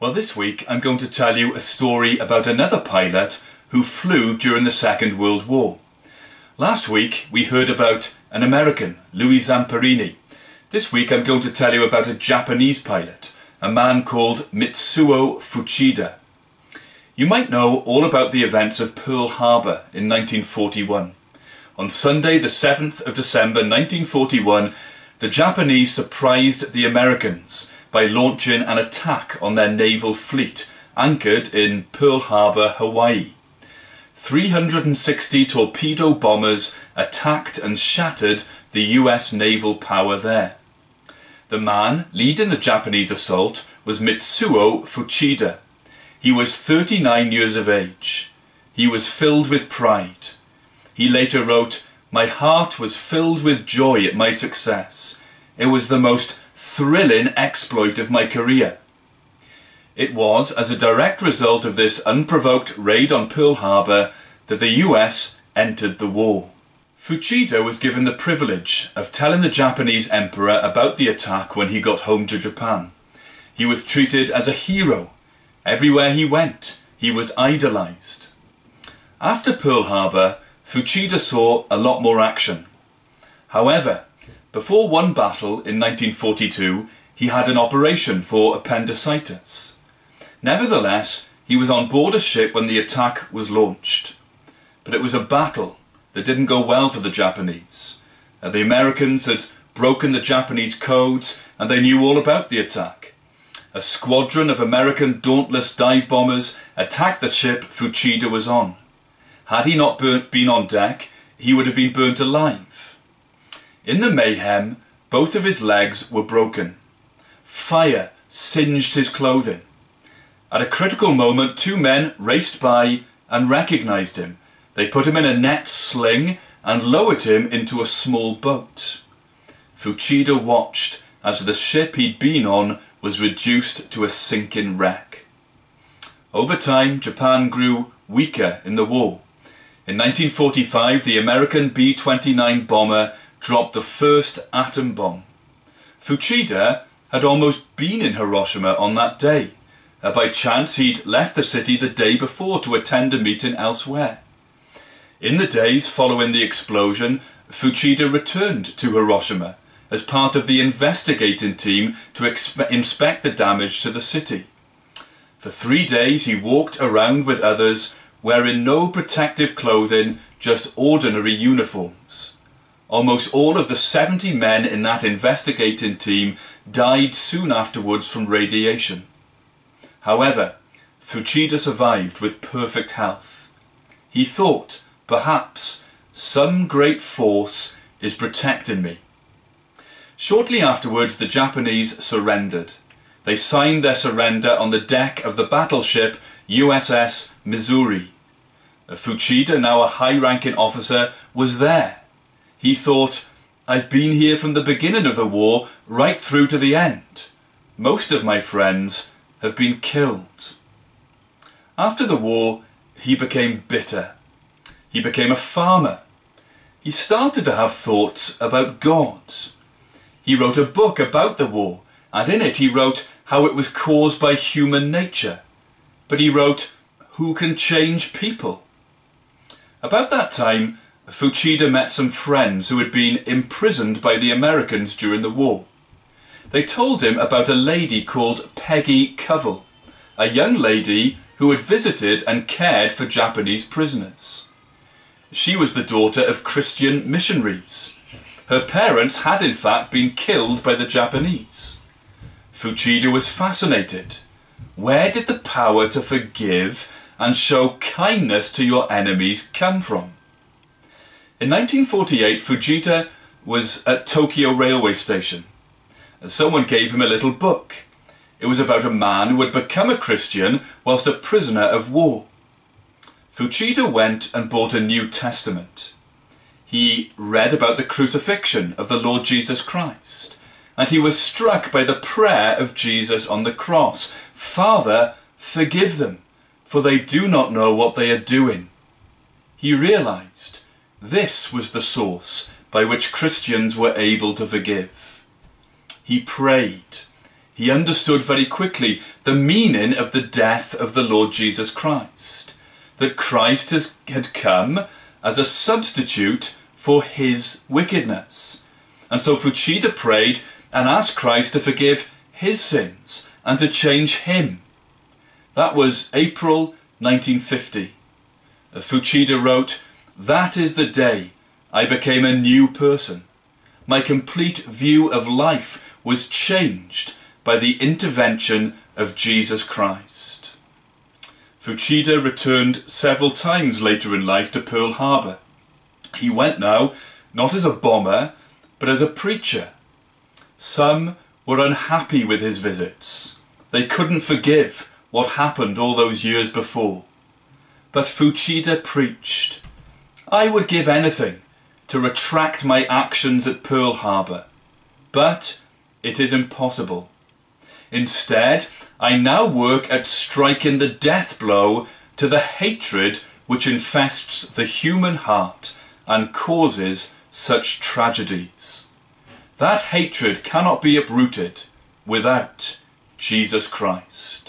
Well, this week I'm going to tell you a story about another pilot who flew during the Second World War. Last week we heard about an American, Louis Zamperini. This week I'm going to tell you about a Japanese pilot, a man called Mitsuo Fuchida. You might know all about the events of Pearl Harbor in 1941. On Sunday, the 7th of December 1941, the Japanese surprised the Americans by launching an attack on their naval fleet, anchored in Pearl Harbor, Hawaii. 360 torpedo bombers attacked and shattered the US naval power there. The man leading the Japanese assault was Mitsuo Fuchida. He was 39 years of age. He was filled with pride. He later wrote, "My heart was filled with joy at my success. It was the most thrilling exploit of my career." It was as a direct result of this unprovoked raid on Pearl Harbor that the US entered the war. Fuchida was given the privilege of telling the Japanese emperor about the attack when he got home to Japan. He was treated as a hero. Everywhere he went, he was idolized. After Pearl Harbor, Fuchida saw a lot more action. However, before one battle in 1942, he had an operation for appendicitis. Nevertheless, he was on board a ship when the attack was launched. But it was a battle that didn't go well for the Japanese. The Americans had broken the Japanese codes and they knew all about the attack. A squadron of American Dauntless dive bombers attacked the ship Fuchida was on. Had he not been on deck, he would have been burnt alive. In the mayhem, both of his legs were broken. Fire singed his clothing. At a critical moment, two men raced by and recognized him. They put him in a net sling and lowered him into a small boat. Fuchida watched as the ship he'd been on was reduced to a sinking wreck. Over time, Japan grew weaker in the war. In 1945, the American B-29 bomber dropped the first atom bomb. Fuchida had almost been in Hiroshima on that day. By chance, he'd left the city the day before to attend a meeting elsewhere. In the days following the explosion, Fuchida returned to Hiroshima as part of the investigating team to inspect the damage to the city. For 3 days he walked around with others, wearing no protective clothing, just ordinary uniforms. Almost all of the 70 men in that investigating team died soon afterwards from radiation. However, Fuchida survived with perfect health. He thought, perhaps, some great force is protecting me. Shortly afterwards, the Japanese surrendered. They signed their surrender on the deck of the battleship USS Missouri. Fuchida, now a high-ranking officer, was there. He thought, "I've been here from the beginning of the war right through to the end. Most of my friends have been killed." After the war, he became bitter. He became a farmer. He started to have thoughts about God. He wrote a book about the war, and in it he wrote how it was caused by human nature. But he wrote, "Who can change people?" About that time, Fuchida met some friends who had been imprisoned by the Americans during the war. They told him about a lady called Peggy Covell, a young lady who had visited and cared for Japanese prisoners. She was the daughter of Christian missionaries. Her parents had in fact been killed by the Japanese. Fuchida was fascinated. Where did the power to forgive and show kindness to your enemies come from? In 1948, Fuchida was at Tokyo railway station. Someone gave him a little book. It was about a man who had become a Christian whilst a prisoner of war. Fuchida went and bought a New Testament. He read about the crucifixion of the Lord Jesus Christ, and he was struck by the prayer of Jesus on the cross. "Father, forgive them, for they do not know what they are doing." He realized this was the source by which Christians were able to forgive. He prayed. He understood very quickly the meaning of the death of the Lord Jesus Christ, that Christ had come as a substitute for his wickedness. And so Fuchida prayed and asked Christ to forgive his sins and to change him. That was April 1950. Fuchida wrote, "That is the day I became a new person. My complete view of life was changed by the intervention of Jesus Christ." Fuchida returned several times later in life to Pearl Harbor. He went now not as a bomber, but as a preacher. Some were unhappy with his visits. They couldn't forgive what happened all those years before. But Fuchida preached, "I would give anything to retract my actions at Pearl Harbor, but it is impossible. Instead, I now work at striking the death blow to the hatred which infests the human heart and causes such tragedies. That hatred cannot be uprooted without Jesus Christ."